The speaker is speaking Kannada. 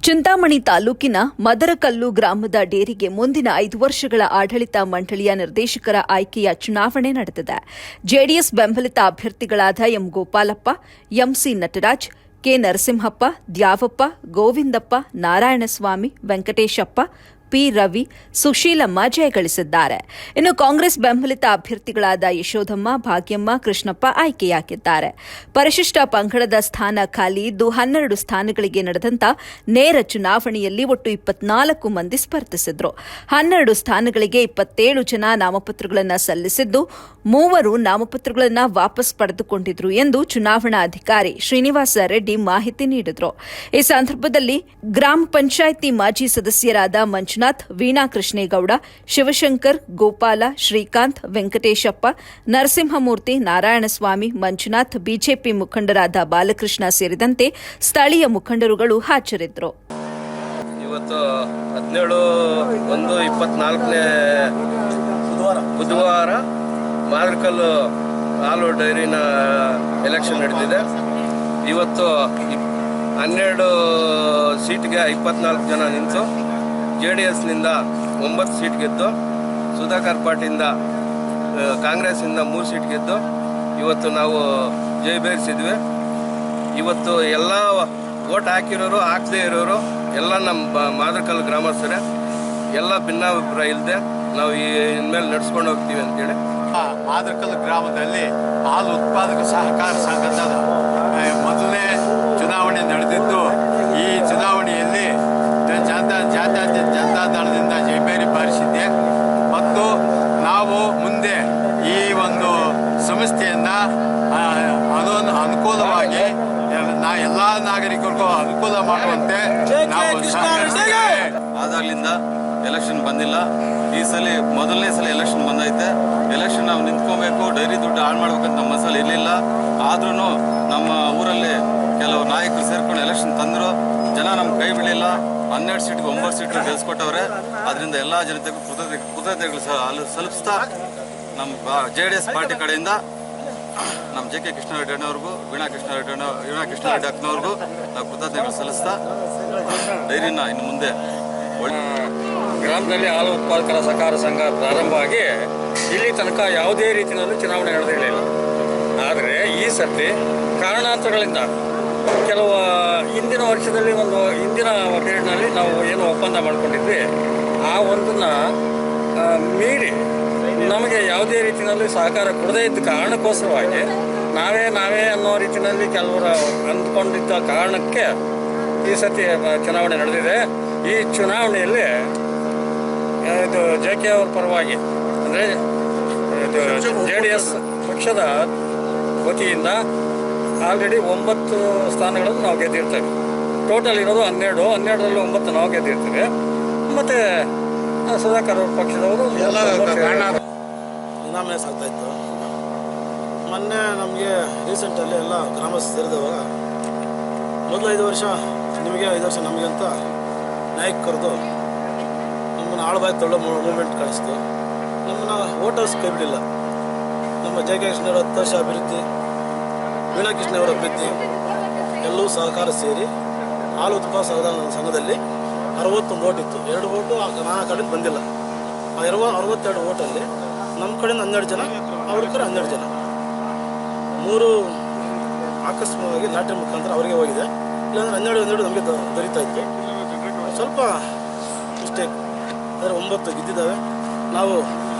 ಚಿಂತಾಮಣಿ ತಾಲೂಕಿನ ಮದರಕಲ್ಲು ಗ್ರಾಮದ ಡೇರಿಗೆ ಮುಂದಿನ 5 ವರ್ಷಗಳ ಆಡಳಿತ ಮಂಡಳಿಯ ನಿರ್ದೇಶಕರ ಆಯ್ಕೆಯ ಚುನಾವಣೆ ನಡೆದಿದೆ. ಜೆಡಿಎಸ್ ಬೆಂಬಲಿತ ಅಭ್ಯರ್ಥಿಗಳಾದ M Gopalappa, M C Nataraj, K Narasimhappa, Dyavappa, Govindappa, Narayanaswamy, Venkateshappa, P Ravi, Sushilamma ಜಯಗಳಿಸಿದ್ದಾರೆ. ಇನ್ನು ಕಾಂಗ್ರೆಸ್ ಬೆಂಬಲಿತ ಅಭ್ಯರ್ಥಿಗಳಾದ ಯಶೋಧಮ್ಮ, ಭಾಗ್ಯಮ್ಮ, ಕೃಷ್ಣಪ್ಪ ಆಯ್ಕೆಯಾಗಿದ್ದಾರೆ. ಪರಿಶಿಷ್ಟ ಪಂಗಡದ ಸ್ಥಾನ ಖಾಲಿ ಇದ್ದು 12 ಸ್ಥಾನಗಳಿಗೆ ನಡೆದಂತ ನೇರ ಚುನಾವಣೆಯಲ್ಲಿ ಒಟ್ಟು 24 ಮಂದಿ ಸ್ಪರ್ಧಿಸಿದ್ರು. 12 ಸ್ಥಾನಗಳಿಗೆ 27 ಜನ ನಾಮಪತ್ರಗಳನ್ನು ಸಲ್ಲಿಸಿದ್ದು 3 ನಾಮಪತ್ರಗಳನ್ನು ವಾಪಸ್ ಪಡೆದುಕೊಂಡಿದ್ರು ಎಂದು ಚುನಾವಣಾ ಅಧಿಕಾರಿ ಶ್ರೀನಿವಾಸ ರೆಡ್ಡಿ ಮಾಹಿತಿ ನೀಡಿದರು. ಈ ಸಂದರ್ಭದಲ್ಲಿ ಗ್ರಾಮ ಪಂಚಾಯಿತಿ ಮಾಜಿ ಸದಸ್ಯರಾದ ಮಂಜುನಾಥ್, ವೀಣಾ ಕೃಷ್ಣೇಗೌಡ, ಶಿವಶಂಕರ್, ಗೋಪಾಲ, ಶ್ರೀಕಾಂತ್, ವೆಂಕಟೇಶಪ್ಪ, ನರಸಿಂಹಮೂರ್ತಿ, ನಾರಾಯಣಸ್ವಾಮಿ, ಮಂಜುನಾಥ್, ಬಿಜೆಪಿ ಮುಖಂಡರಾದ ಬಾಲಕೃಷ್ಣ ಸೇರಿದಂತೆ ಸ್ಥಳೀಯ ಮುಖಂಡರುಗಳು ಹಾಜರಿದ್ದರು. ಇವತ್ತು 17/1/24ನೇ ಬುಧವಾರ ಮಾದರಕಲ್ಲು ಹಾಲು ಡೈರಿನ ಎಲೆಕ್ಷನ್ ನಡೆದಿದೆ. ಇವತ್ತು 12 ಸೀಟ್ಗೆ 24 ಜನ ನಿಂತು JDSನಿಂದ 9 ಸೀಟ್ ಗೆದ್ದು, ಸುಧಾಕರ್ ಪಾರ್ಟಿಯಿಂದ ಕಾಂಗ್ರೆಸ್ಸಿಂದ 3 ಸೀಟ್ ಗೆದ್ದು ಇವತ್ತು ನಾವು ಜಯಬೇರಿಸಿದ್ವಿ. ಇವತ್ತು ಎಲ್ಲ ವೋಟ್ ಹಾಕಿರೋರು, ಹಾಕದೇ ಇರೋರು ಎಲ್ಲ ನಮ್ಮ ಮಾದರಕಲ್ಲು ಗ್ರಾಮಸ್ಥರೇ. ಎಲ್ಲ ಭಿನ್ನಾಭಿಪ್ರಾಯ ಇಲ್ಲದೆ ನಾವು ಇನ್ಮೇಲೆ ನಡೆಸ್ಕೊಂಡು ಹೋಗ್ತೀವಿ ಅಂತೇಳಿ ಮಾದರಕಲ್ಲು ಗ್ರಾಮದಲ್ಲಿ ಹಾಲು ಉತ್ಪಾದಕ ಸಹಕಾರ ಸಂಘದ ಮೊದಲನೇ ಚುನಾವಣೆ ನಡೆದಿದ್ದು, ಈ ಚುನಾವಣೆಯಲ್ಲಿ ಜನತಾ ದಳದಿಂದ ಜಯಬೇರಿ ಬಾರಿಸಿದ್ದೆ ಮತ್ತು ನಾವು ಮುಂದೆ ಈ ಒಂದು ಸಂಸ್ಥೆಯನ್ನು ಅನುಕೂಲವಾಗಿ ಎಲ್ಲ ನಾಗರಿಕರಿಗೂ ಅನುಕೂಲ ಮಾಡುವಂತೆ ನಾವು ಸಹಕರಿಸಿದ್ದೇವೆ. ಆದಾಗ್ಲಿಂದ ಎಲೆಕ್ಷನ್ ಬಂದಿಲ್ಲ. ಈ ಸಲ ಮೊದಲನೇ ಸಲ ಎಲೆಕ್ಷನ್ ಬಂದೈತೆ. ಎಲೆಕ್ಷನ್ ನಾವು ನಿಂತ್ಕೋಬೇಕು, ಡೈರಿ ದುಡ್ಡು ಹಾಳು ಮಾಡ್ಬೇಕಂತ ನಮ್ಮ ಮನಸ್ಸಲ್ಲಿ ಇರಲಿಲ್ಲ. ಆದ್ರೂ ನಮ್ಮ ಊರಲ್ಲಿ ಕೆಲವು ನಾಯಕರು ಸೇರ್ಕೊಂಡು ಎಲೆಕ್ಷನ್ ತಂದರು. ಜನ ನಮ್ಮ ಕೈ ಬಿಡಲಿಲ್ಲ. 12 ಸೀಟ್ಗೆ 9 ಸೀಟ್ ಗೆಲ್ಸ್ಕೊಟ್ಟವ್ರೆ. ಅದರಿಂದ ಎಲ್ಲ ಜನತೆಗೂ ಕೃತಜ್ಞತೆಗಳು ಸಲ್ಲಿಸ್ತಾ ನಮ್ಮ JDS ಪಾರ್ಟಿ ಕಡೆಯಿಂದ ನಮ್ಮ JK ಕೃಷ್ಣಾರೆಡ್ಡಿ ಅಣ್ಣವ್ರಿಗೂ, ವೀಣಾ ಕೃಷ್ಣಾರೆಡ್ಡಿ ಅಕ್ಕನವ್ರಿಗೂ ನಾವು ಕೃತಜ್ಞತೆಗಳು ಸಲ್ಲಿಸ್ತಾ ಡೈರಿನ ಇನ್ನು ಮುಂದೆ ಗ್ರಾಮದಲ್ಲಿ ಹಾಲು ಉತ್ಪಾದಕರ ಸಹಕಾರ ಸಂಘ ಪ್ರಾರಂಭ ಆಗಿ ಇಲ್ಲಿ ತನಕ ಯಾವುದೇ ರೀತಿಯಲ್ಲಿ ಚುನಾವಣೆ ನಡೆದಿರಲಿಲ್ಲ. ಆದರೆ ಈ ಸರ್ತಿ ಕಾರಣಾಂತರಗಳಿಂದ ಕೆಲವು ಹಿಂದಿನ ವರ್ಷದಲ್ಲಿ ಹಿಂದಿನ ಪೀರಿಯಡ್ನಲ್ಲಿ ನಾವು ಏನು ಒಪ್ಪಂದ ಮಾಡ್ಕೊಂಡಿದ್ವಿ, ಆ ಒಂದನ್ನು ಮೀರಿ ನಮಗೆ ಯಾವುದೇ ರೀತಿಯಲ್ಲಿ ಸಹಕಾರ ಕೊಡದೇ ಇದ್ದ ಕಾರಣಕ್ಕೋಸ್ಕರವಾಗಿ ನಾವೇ ಅನ್ನೋ ರೀತಿಯಲ್ಲಿ ಕೆಲವರು ಅಂದ್ಕೊಂಡಿದ್ದ ಕಾರಣಕ್ಕೆ ಈ ಸತಿ ಚುನಾವಣೆ ನಡೆದಿದೆ. ಈ ಚುನಾವಣೆಯಲ್ಲಿ ಇದು JK ಅವ್ರ ಪರವಾಗಿ ಅಂದರೆ JDS ಪಕ್ಷದ ವತಿಯಿಂದ ಆಲ್ರೆಡಿ 9 ಸ್ಥಾನಗಳನ್ನು ನಾವು ಗೆದ್ದಿರ್ತೇವೆ. ಟೋಟಲ್ ಇರೋದು 12ರಲ್ಲಿ 9 ನಾವು ಗೆದ್ದಿರ್ತೀವಿ. ಮತ್ತು ಸುಧಾಕರ್ ಅವ್ರ ಪಕ್ಷದವರು ಇನಾಮಿನೇಸ್ ಆಗ್ತಾಯಿತ್ತು. ಮೊನ್ನೆ ನಮಗೆ ರೀಸೆಂಟಲ್ಲಿ ಎಲ್ಲ ಗ್ರಾಮಸ್ಥರು ಸೇರಿದವಾಗ ಮೊದಲು 5 ವರ್ಷ ನಿಮಗೆ 5 ವರ್ಷ ನಮಗೆ ಅಂತ ನ್ಯಾಯಕ್ಕೆ ಕರೆದು ನಮ್ಮನ್ನು ಆಳ್ಬಾಯಿ ತೊಳ್ಳೋ ಮೂವ್ಮೆಂಟ್ ಕಳಿಸ್ತು. ನಮ್ಮನ್ನು ವೋಟರ್ಸ್ ಕೈ ಬಿಡಲಿಲ್ಲ. ನಮ್ಮ JK ಕೃಷ್ಣವ್ರ 10 ವರ್ಷ ಅಭಿವೃದ್ಧಿ, ವೀಣಾ ಕೃಷ್ಣವರ ಅಭಿವೃದ್ಧಿ ಎಲ್ಲವೂ ಸಹಕಾರ ಸೇರಿ ಹಾಲು ಉತ್ಪಾದಕ ಸಂಘದಲ್ಲಿ 61 ವೋಟ್ ಇತ್ತು. 2 ವೋಟು ನಾನು ಕಡೆಯಿಂದ ಬಂದಿಲ್ಲ. ಆ 62 ವೋಟಲ್ಲಿ ನಮ್ಮ ಕಡೆಯಿಂದ 12 ಜನ, ಅವ್ರ ಕಡೆ 12 ಜನ, 3 ಆಕಸ್ಮಿಕವಾಗಿ ಲಾಟ್ರಿ ಮುಖಾಂತರ ಅವರಿಗೆ ಹೋಗಿದೆ. ಇಲ್ಲಾಂದರೆ 12 ನಮಗೆ ದೊರೀತಾ ಇತ್ತು. ಸ್ವಲ್ಪ ಮಿಸ್ಟೇಕ್ ಅಂದರೆ 9 ಗೆದ್ದಿದ್ದಾವೆ. ನಾವು